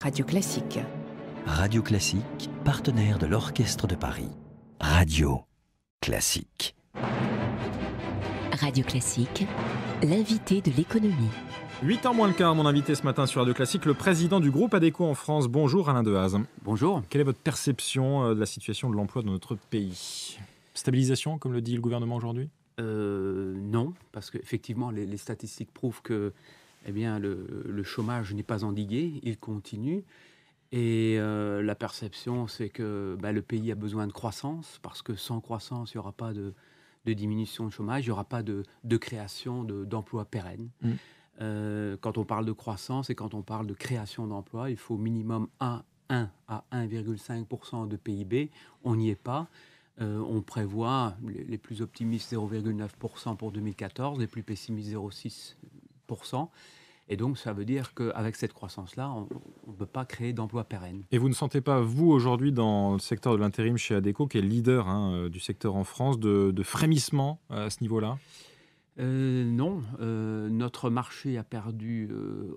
Radio Classique. Radio Classique, partenaire de l'Orchestre de Paris. Radio Classique. Radio Classique, l'invité de l'économie. 8h moins le quart, mon invité ce matin sur Radio Classique, le président du groupe Adecco en France. Bonjour Alain Dehaze. Bonjour. Quelle est votre perception de la situation de l'emploi dans notre pays ? Stabilisation, comme le dit le gouvernement aujourd'hui ? Non, parce qu'effectivement, les statistiques prouvent que le chômage n'est pas endigué, il continue. Et la perception, c'est que le pays a besoin de croissance, parce que sans croissance, il n'y aura pas de diminution de chômage, il n'y aura pas de création d'emplois pérennes. Quand on parle de croissance et quand on parle de création d'emplois, il faut au minimum 1 à 1,5% de PIB. On n'y est pas. On prévoit, les plus optimistes, 0,9% pour 2014, les plus pessimistes, 0,6%. Et donc, ça veut dire qu'avec cette croissance-là, on ne peut pas créer d'emplois pérennes. Et vous ne sentez pas, vous, aujourd'hui, dans le secteur de l'intérim chez Adecco, qui est leader du secteur en France, de frémissement à ce niveau-là ? Non. Notre marché a perdu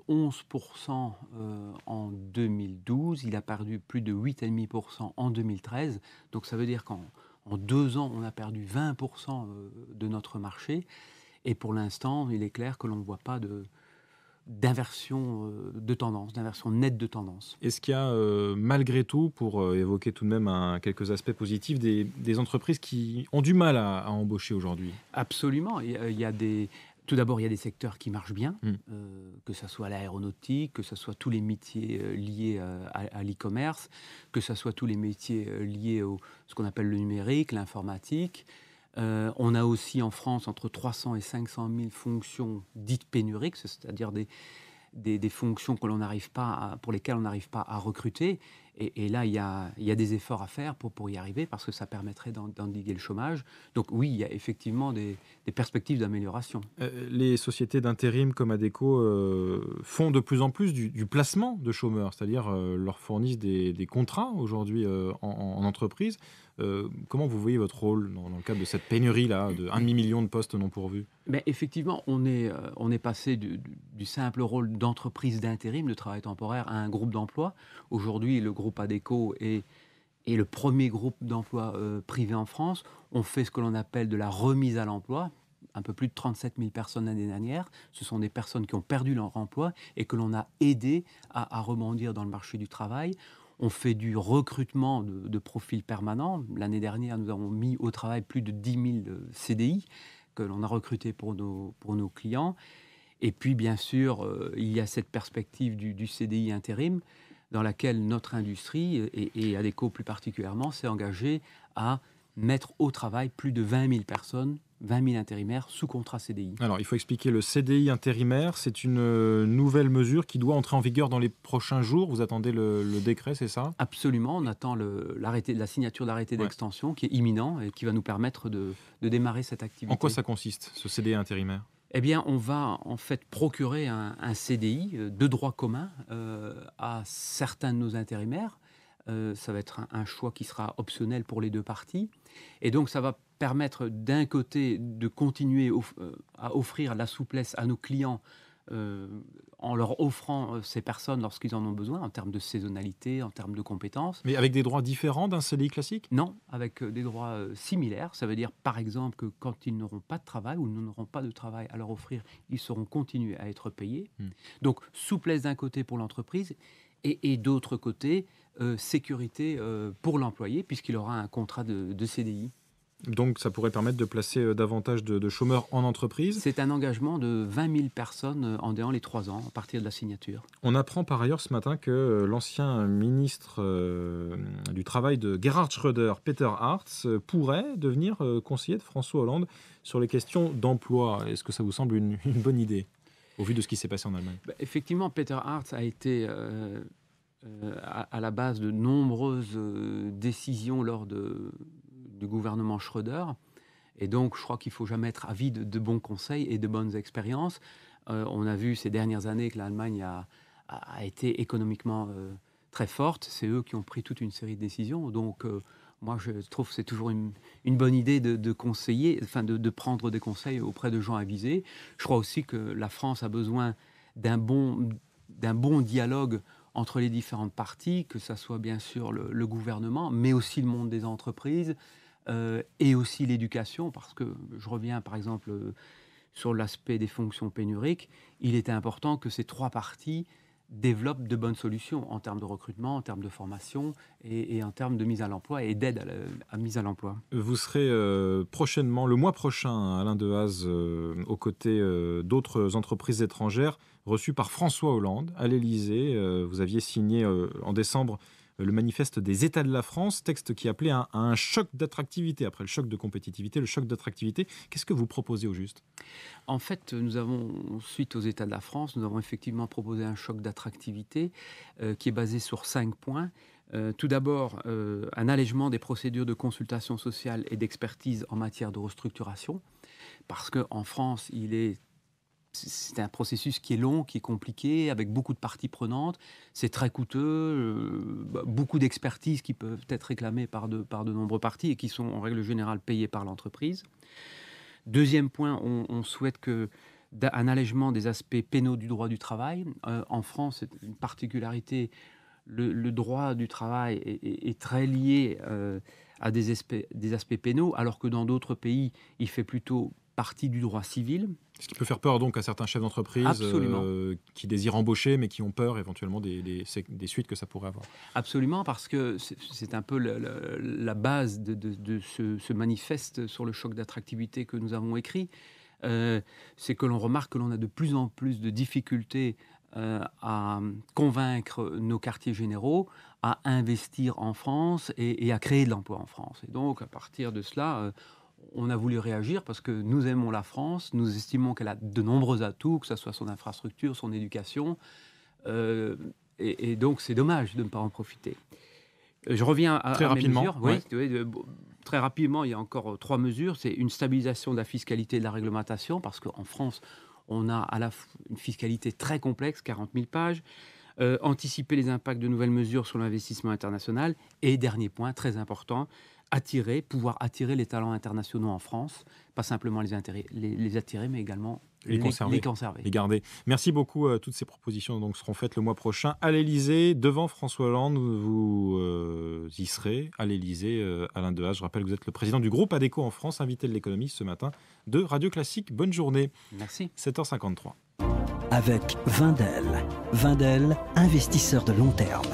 11% en 2012. Il a perdu plus de 8,5% en 2013. Donc, ça veut dire qu'en 2 ans, on a perdu 20% de notre marché. Et pour l'instant, il est clair que l'on ne voit pas d'inversion de tendance, d'inversion nette de tendance. Est-ce qu'il y a, malgré tout, pour évoquer tout de même quelques aspects positifs, des entreprises qui ont du mal à embaucher aujourd'hui ? Absolument. Tout d'abord, il y a des secteurs qui marchent bien, que ce soit l'aéronautique, que ce soit tous les métiers liés à l'e-commerce, que ce soit tous les métiers liés à ce qu'on appelle le numérique, l'informatique. On a aussi en France entre 300 et 500 000 fonctions dites pénuriques, c'est-à-dire des fonctions pour lesquelles on n'arrive pas à recruter. Et là, il y a des efforts à faire pour y arriver, parce que ça permettrait d'endiguer le chômage. Donc oui, il y a effectivement des perspectives d'amélioration. Les sociétés d'intérim comme Adecco font de plus en plus du placement de chômeurs, c'est-à-dire leur fournissent des contrats aujourd'hui en entreprise. Comment vous voyez votre rôle dans le cadre de cette pénurie-là, de 1 demi-million de postes non pourvus ? Effectivement, on est passé du simple rôle d'entreprise d'intérim, de travail temporaire, à un groupe d'emploi. Aujourd'hui, le groupe Adecco est le premier groupe d'emploi privé en France. On fait ce que l'on appelle de la remise à l'emploi. Un peu plus de 37 000 personnes l'année dernière. Ce sont des personnes qui ont perdu leur emploi et que l'on a aidé à rebondir dans le marché du travail. On fait du recrutement de profils permanents. L'année dernière, nous avons mis au travail plus de 10 000 CDI que l'on a recrutés pour nos clients. Et puis, bien sûr, il y a cette perspective du CDI intérim dans laquelle notre industrie, et Adecco plus particulièrement, s'est engagée à mettre au travail plus de 20 000 personnes, 20 000 intérimaires sous contrat CDI. Alors, il faut expliquer le CDI intérimaire. C'est une nouvelle mesure qui doit entrer en vigueur dans les prochains jours. Vous attendez le décret, c'est ça ? Absolument. On attend la signature d'arrêté d'extension qui est imminent et qui va nous permettre de démarrer cette activité. En quoi ça consiste, ce CDI intérimaire ? On va en fait procurer un CDI de droit commun à certains de nos intérimaires. Ça va être un choix qui sera optionnel pour les deux parties. Et donc, ça va permettre d'un côté de continuer à offrir la souplesse à nos clients en leur offrant ces personnes lorsqu'ils en ont besoin, en termes de saisonnalité, en termes de compétences. Mais avec des droits différents d'un CDI classique ? Non, avec des droits similaires. Ça veut dire, par exemple, que quand ils n'auront pas de travail ou nous n'aurons pas de travail à leur offrir, ils seront continués à être payés. Donc, souplesse d'un côté pour l'entreprise et d'autre côté, sécurité pour l'employé, puisqu'il aura un contrat de CDI. Donc, ça pourrait permettre de placer davantage de chômeurs en entreprise. C'est un engagement de 20 000 personnes dans les 3 ans, à partir de la signature. On apprend par ailleurs ce matin que l'ancien ministre du Travail de Gerhard Schröder, Peter Hartz, pourrait devenir conseiller de François Hollande sur les questions d'emploi. Est-ce que ça vous semble une bonne idée, au vu de ce qui s'est passé en Allemagne ? Effectivement, Peter Hartz a été à la base de nombreuses décisions lors du gouvernement Schröder. Et donc, je crois qu'il ne faut jamais être avide de bons conseils et de bonnes expériences. On a vu ces dernières années que l'Allemagne a été économiquement très forte. C'est eux qui ont pris toute une série de décisions. Donc, moi, je trouve que c'est toujours une bonne idée de conseiller, de prendre des conseils auprès de gens avisés. Je crois aussi que la France a besoin d'un bon dialogue entre les différentes parties, que ce soit bien sûr le gouvernement, mais aussi le monde des entreprises, et aussi l'éducation, parce que je reviens par exemple sur l'aspect des fonctions pénuriques, il était important que ces trois parties développent de bonnes solutions en termes de recrutement, en termes de formation et en termes de mise à l'emploi et d'aide à la mise à l'emploi. Vous serez prochainement, le mois prochain, Alain Dehaze, aux côtés d'autres entreprises étrangères, reçues par François Hollande à l'Élysée. Vous aviez signé en décembre le manifeste des États de la France, texte qui appelait à un choc d'attractivité. Après le choc de compétitivité, le choc d'attractivité. Qu'est-ce que vous proposez au juste ? En fait, nous avons, suite aux États de la France, nous avons effectivement proposé un choc d'attractivité qui est basé sur 5 points. Tout d'abord, un allègement des procédures de consultation sociale et d'expertise en matière de restructuration, parce qu'en France, c'est un processus qui est long, qui est compliqué, avec beaucoup de parties prenantes. C'est très coûteux, beaucoup d'expertises qui peuvent être réclamées par de nombreux parties et qui sont en règle générale payées par l'entreprise. Deuxième point, on souhaite un allègement des aspects pénaux du droit du travail. En France, c'est une particularité, le droit du travail est très lié à des aspects pénaux, alors que dans d'autres pays, il fait plutôt partie du droit civil. Ce qui peut faire peur donc à certains chefs d'entreprise qui désirent embaucher mais qui ont peur éventuellement des suites que ça pourrait avoir. Absolument, parce que c'est un peu la base de ce manifeste sur le choc d'attractivité que nous avons écrit. C'est que l'on remarque que l'on a de plus en plus de difficultés à convaincre nos quartiers généraux à investir en France et à créer de l'emploi en France. Et donc, à partir de cela, on a voulu réagir parce que nous aimons la France, nous estimons qu'elle a de nombreux atouts, que ce soit son infrastructure, son éducation, et donc c'est dommage de ne pas en profiter. Je reviens à mes mesures. Oui, très rapidement, il y a encore 3 mesures. C'est une stabilisation de la fiscalité et de la réglementation, parce qu'en France, on a une fiscalité très complexe, 40 000 pages. Anticiper les impacts de nouvelles mesures sur l'investissement international. Et dernier point, très important, pouvoir attirer les talents internationaux en France, pas simplement les attirer, mais également les conserver. Les garder. Merci beaucoup. Toutes ces propositions donc, seront faites le mois prochain à l'Élysée, devant François Hollande. Vous y serez à l'Élysée, Alain Dehaze. Je rappelle que vous êtes le président du groupe Adecco en France, invité de l'Économie ce matin de Radio Classique. Bonne journée. Merci. 7h53. Avec Wendel, investisseur de long terme.